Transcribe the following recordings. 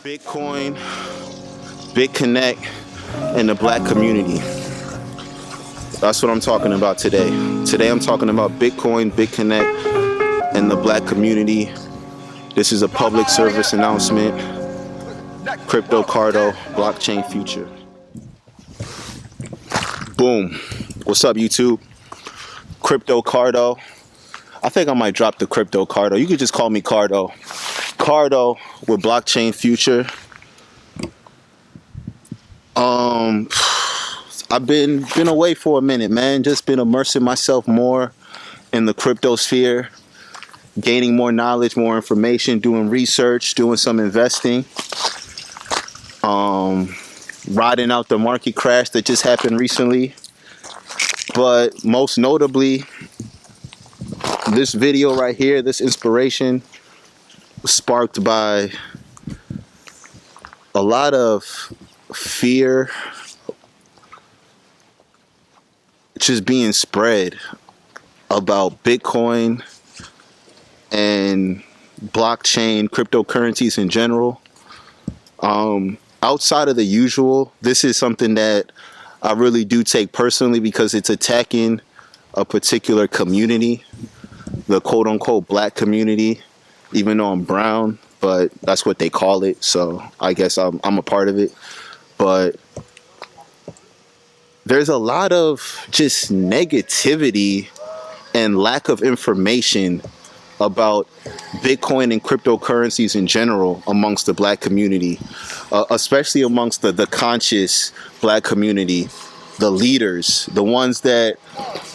Bitcoin, BITCONNECT, and the black community. That's what I'm talking about today. Today I'm talking about Bitcoin, BITCONNECT, and the black community. This is a public service announcement. Crypto Cardo, blockchain future. Boom. What's up, YouTube? Crypto Cardo. I think I might drop the Crypto Cardo. You could just call me Cardo. Cardo with blockchain future. I've been away for a minute, man. Just been immersing myself more in the crypto sphere, gaining more knowledge, more information, doing research, doing some investing. Riding out the market crash that just happened recently. But most notably, this video right here, this inspiration was sparked by a lot of fear just being spread about Bitcoin and blockchain cryptocurrencies in general. Outside of the usual, this is something that I really do take personally because it's attacking a particular community, the quote-unquote black community, even though I'm brown, but that's what they call it, so I guess I'm a part of it. But there's a lot of just negativity and lack of information about Bitcoin and cryptocurrencies in general amongst the black community, especially amongst the conscious black community, the leaders, the ones that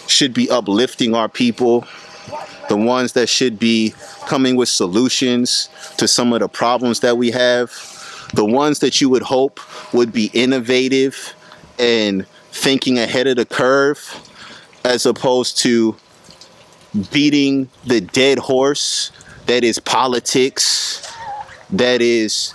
should be uplifting our people, the ones that should be coming with solutions to some of the problems that we have, the ones that you would hope would be innovative and thinking ahead of the curve, as opposed to beating the dead horse that is politics, that is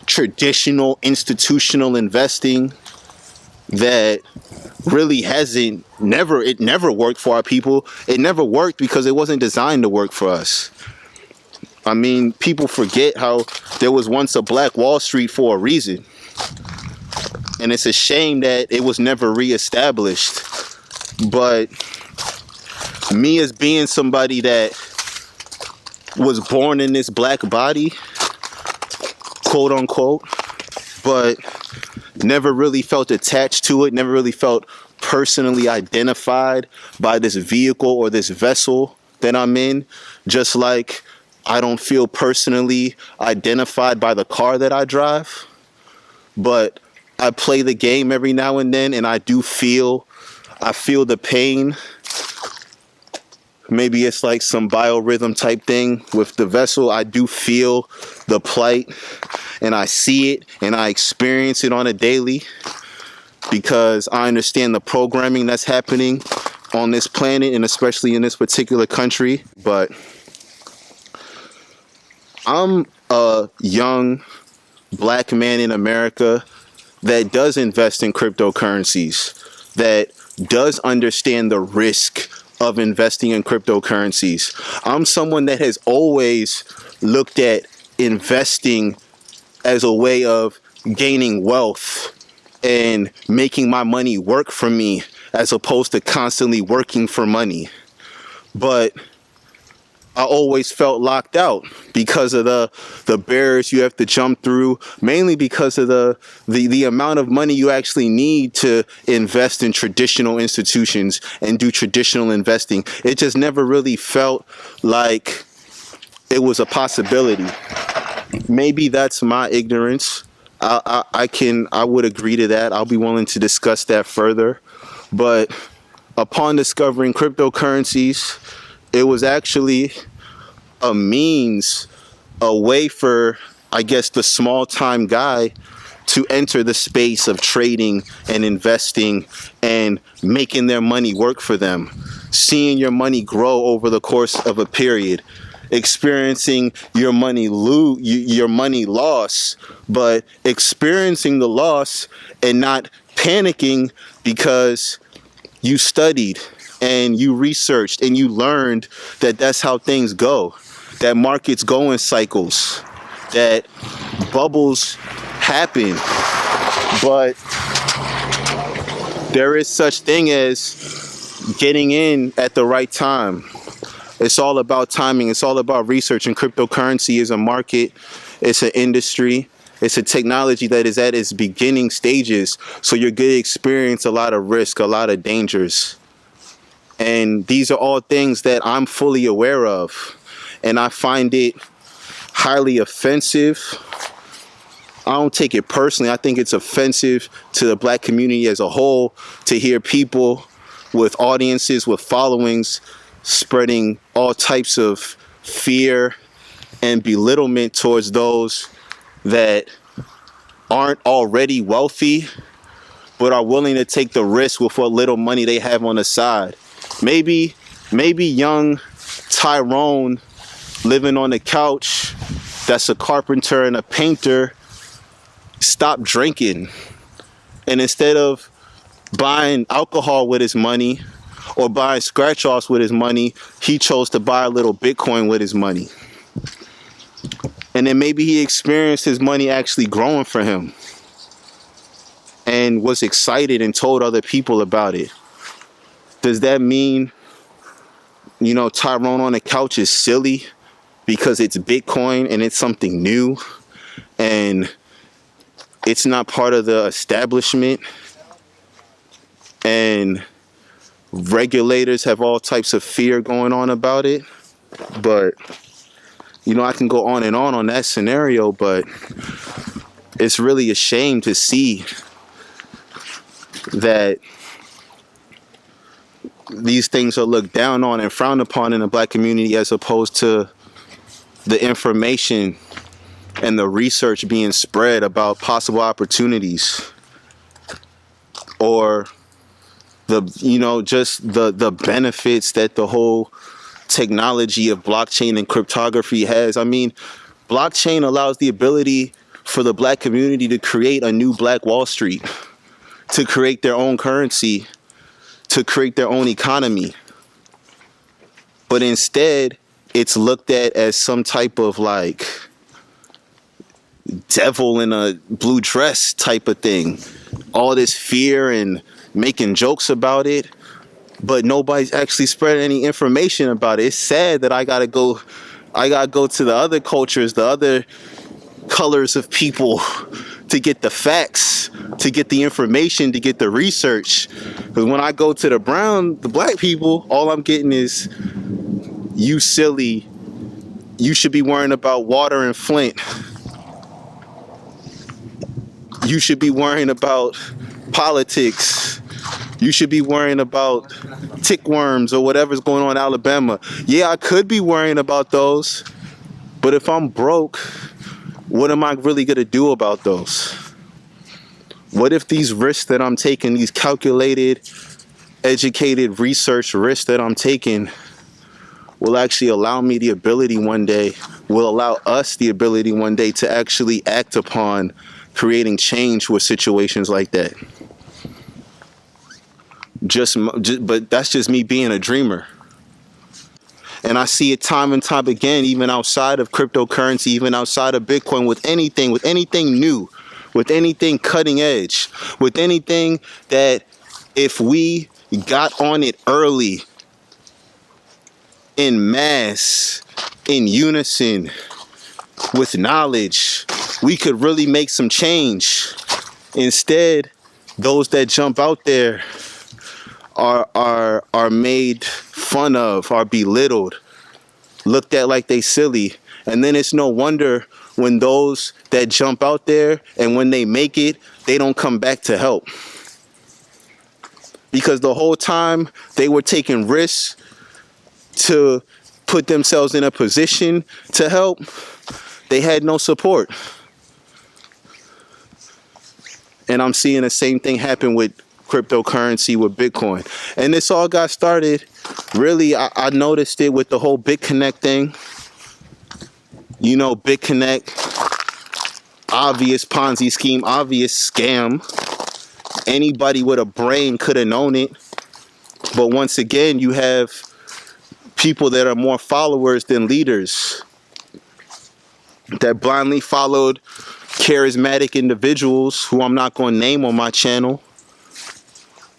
traditional institutional investing, that really it never worked for our people. It never worked because it wasn't designed to work for us. I mean, people forget how there was once a Black Wall Street for a reason. And it's a shame that it was never reestablished. But me, as being somebody that was born in this black body, quote unquote, but never really felt attached to it, never really felt personally identified by this vehicle or this vessel that I'm in, just like I don't feel personally identified by the car that I drive. But I play the game every now and then, and I feel the pain. Maybe it's like some biorhythm type thing with the vessel. I do feel the plight, and I see it, and I experience it on a daily, because I understand the programming that's happening on this planet, and especially in this particular country. But I'm a young black man in America that does invest in cryptocurrencies, that does understand the risk of investing in cryptocurrencies. I'm someone that has always looked at investing as a way of gaining wealth and making my money work for me, as opposed to constantly working for money. But I always felt locked out because of the barriers you have to jump through, mainly because of the amount of money you actually need to invest in traditional institutions and do traditional investing. It just never really felt like it was a possibility. Maybe that's my ignorance. I would agree to that. I'll be willing to discuss that further. But upon discovering cryptocurrencies, it was actually a means, a way for, I guess, the small time guy to enter the space of trading and investing and making their money work for them, seeing your money grow over the course of a period, experiencing your money loss, but experiencing the loss and not panicking because you studied and you researched and you learned that that's how things go, that markets go in cycles, that bubbles happen, but there is such thing as getting in at the right time. It's all about timing. It's all about research. And cryptocurrency is a market. It's an industry. It's a technology that is at its beginning stages. So you're going to experience a lot of risk, a lot of dangers. And these are all things that I'm fully aware of. And I find it highly offensive. I don't take it personally. I think it's offensive to the black community as a whole to hear people with audiences, with followings, spreading all types of fear and belittlement towards those that aren't already wealthy, but are willing to take the risk with what little money they have on the side. Maybe young Tyrone living on the couch, that's a carpenter and a painter, stopped drinking. And instead of buying alcohol with his money or buying scratch-offs with his money, he chose to buy a little Bitcoin with his money. And then maybe he experienced his money actually growing for him and was excited and told other people about it. Does that mean, Tyrone on the couch is silly because it's Bitcoin and it's something new and it's not part of the establishment, and regulators have all types of fear going on about it? But I can go on and on that scenario, but it's really a shame to see that these things are looked down on and frowned upon in the black community, as opposed to the information and the research being spread about possible opportunities, or just the benefits that the whole technology of blockchain and cryptography has. I mean, blockchain allows the ability for the black community to create a new Black Wall Street, to create their own currency, to create their own economy. But instead, it's looked at as some type of like devil in a blue dress type of thing. All this fear and making jokes about it, but nobody's actually spreading any information about it. It's sad that I gotta go to the other cultures, the other colors of people to get the facts, to get the information, to get the research. Because when I go to the black people, all I'm getting is, you silly, you should be worrying about water and Flint. You should be worrying about politics. You should be worrying about tick worms or whatever's going on in Alabama. Yeah, I could be worrying about those, but if I'm broke, what am I really going to do about those? What if these risks that I'm taking, these calculated, educated research risks that I'm taking, will actually allow me the ability one day, will allow us the ability one day to actually act upon creating change with situations like that? But that's just me being a dreamer. And I see it time and time again, even outside of cryptocurrency, even outside of Bitcoin, with anything new, with anything cutting edge, with anything that if we got on it early, in mass, in unison, with knowledge, we could really make some change. Instead, those that jump out there are made fun of, are belittled, looked at like they silly. And then it's no wonder when those that jump out there and when they make it, they don't come back to help. Because the whole time they were taking risks to put themselves in a position to help, they had no support. And I'm seeing the same thing happen with cryptocurrency, with Bitcoin. And this all got started, really, I noticed it with the whole BITCONNECT thing. BITCONNECT, obvious Ponzi scheme, obvious scam. Anybody with a brain could have known it. But once again, you have people that are more followers than leaders. that blindly followed charismatic individuals who I'm not going to name on my channel,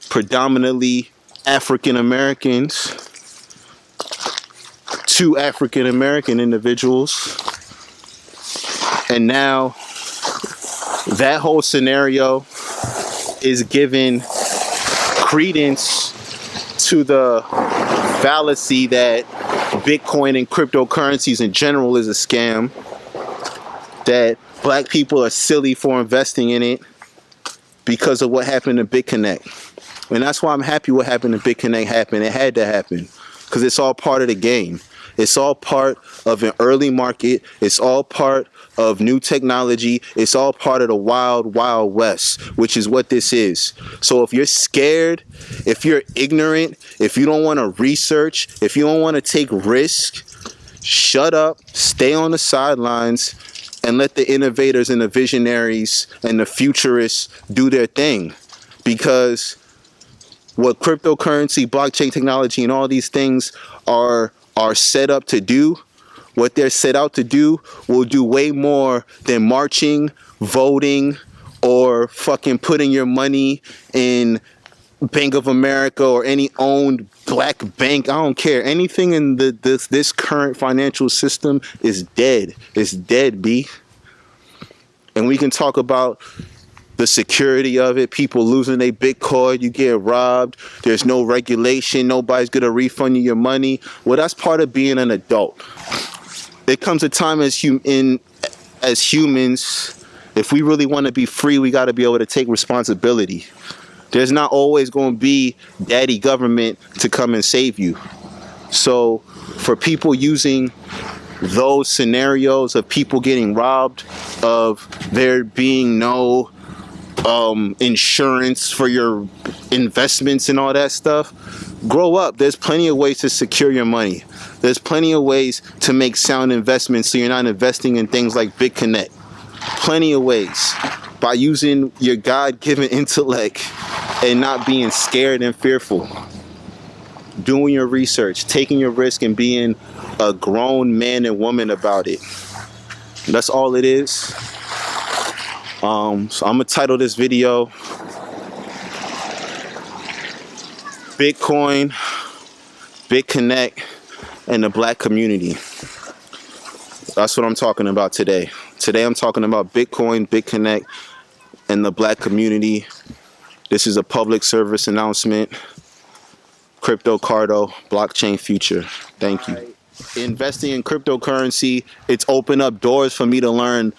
predominantly African Americans, 2 African American individuals. And now that whole scenario is given credence to the fallacy that Bitcoin and cryptocurrencies in general is a scam, that black people are silly for investing in it because of what happened to BitConnect. And that's why I'm happy what happened to BitConnect happened. It had to happen because it's all part of the game. It's all part of an early market. It's all part of new technology. It's all part of the wild, wild west, which is what this is. So if you're scared, if you're ignorant, if you don't want to research, if you don't want to take risk, shut up, stay on the sidelines, and let the innovators and the visionaries and the futurists do their thing. Because what cryptocurrency, blockchain technology, and all these things are set up to do, what they're set out to do, will do way more than marching, voting, or fucking putting your money in Bank of America or any owned black bank. I don't care. Anything in this current financial system is dead. It's dead, B. And we can talk about the security of it, people losing their Bitcoin, you get robbed, there's no regulation, nobody's gonna refund you your money. Well, that's part of being an adult. There comes a time as humans, if we really want to be free, we got to be able to take responsibility. There's not always going to be daddy government to come and save you. So for people using those scenarios of people getting robbed, of there being no insurance for your investments and all that stuff, grow up. There's plenty of ways to secure your money. There's plenty of ways to make sound investments so you're not investing in things like BitConnect. Plenty of ways. By using your God-given intellect and not being scared and fearful. Doing your research, taking your risk, and being a grown man and woman about it. That's all it is. So I'm gonna title this video Bitcoin, BitConnect, and the black community. That's what I'm talking about today. Today I'm talking about Bitcoin, BitConnect, and the black community. This is a public service announcement. Crypto Cardo, blockchain future. Thank you. Investing in cryptocurrency, it's opened up doors for me to learn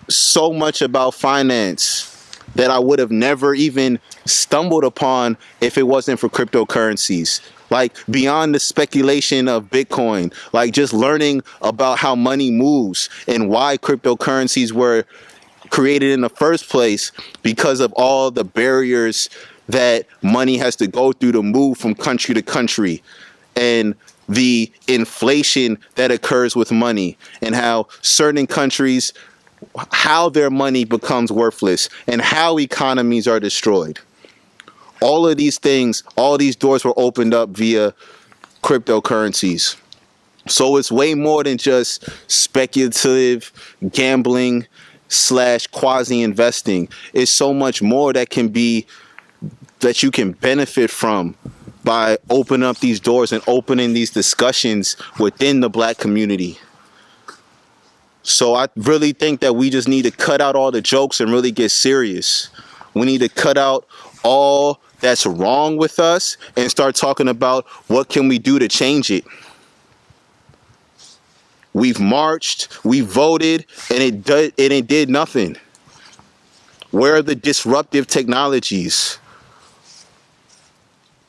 so much about finance that I would have never even stumbled upon if it wasn't for cryptocurrencies. Like beyond the speculation of Bitcoin, like just learning about how money moves and why cryptocurrencies were created in the first place, because of all the barriers that money has to go through to move from country to country, and the inflation that occurs with money, and how certain countries, how their money becomes worthless, and how economies are destroyed. All of these things, all these doors were opened up via cryptocurrencies. So it's way more than just speculative gambling / quasi investing. It's so much more that can be, that you can benefit from by opening up these doors and opening these discussions within the black community. So I really think that we just need to cut out all the jokes and really get serious. We need to cut out all that's wrong with us and start talking about what can we do to change it. We've marched, we voted, and it did nothing. Where are the disruptive technologies?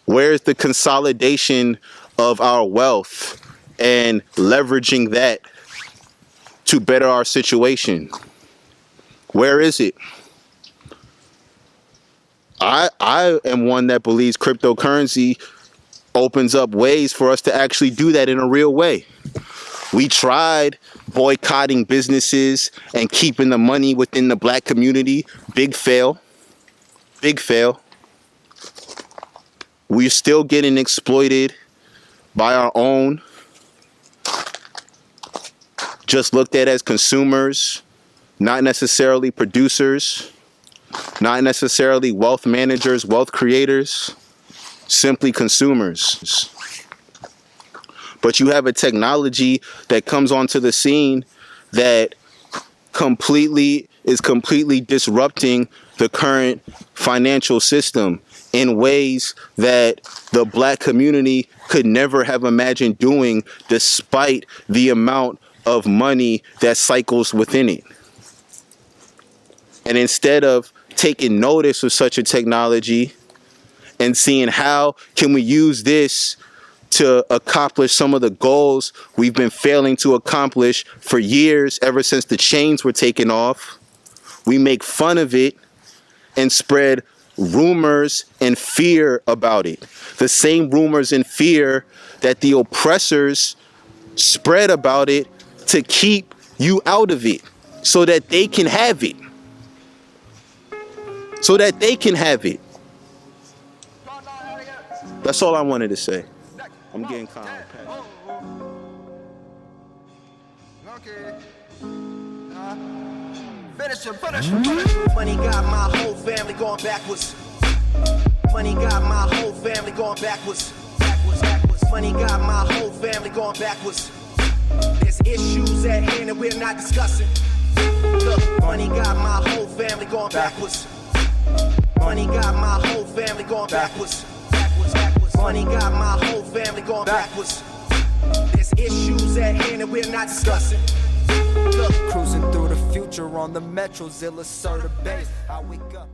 Where is the consolidation of our wealth and leveraging that to better our situation? Where is it? I am one that believes cryptocurrency opens up ways for us to actually do that in a real way. We tried boycotting businesses and keeping the money within the black community. Big fail. Big fail. We're still getting exploited by our own just looked at as consumers, not necessarily producers, not necessarily wealth managers, wealth creators, simply consumers. But you have a technology that comes onto the scene that is completely disrupting the current financial system in ways that the black community could never have imagined doing, despite the amount of money that cycles within it. And instead of taking notice of such a technology and seeing how can we use this to accomplish some of the goals we've been failing to accomplish for years, ever since the chains were taken off, we make fun of it and spread rumors and fear about it. The same rumors and fear that the oppressors spread about it to keep you out of it, so that they can have it. So that they can have it. That's all I wanted to say. I'm getting kind of passionate. Money got my whole family going backwards. Money got my whole family going backwards. Money got my whole family going backwards. There's issues at hand that we're not discussing. Look, money got my whole family going backwards. Money got my whole family going backwards. Money got my whole family going backwards. There's issues at hand that we're not discussing. Look. Cruising through the future on the Metro Zilla Serta base. I wake up.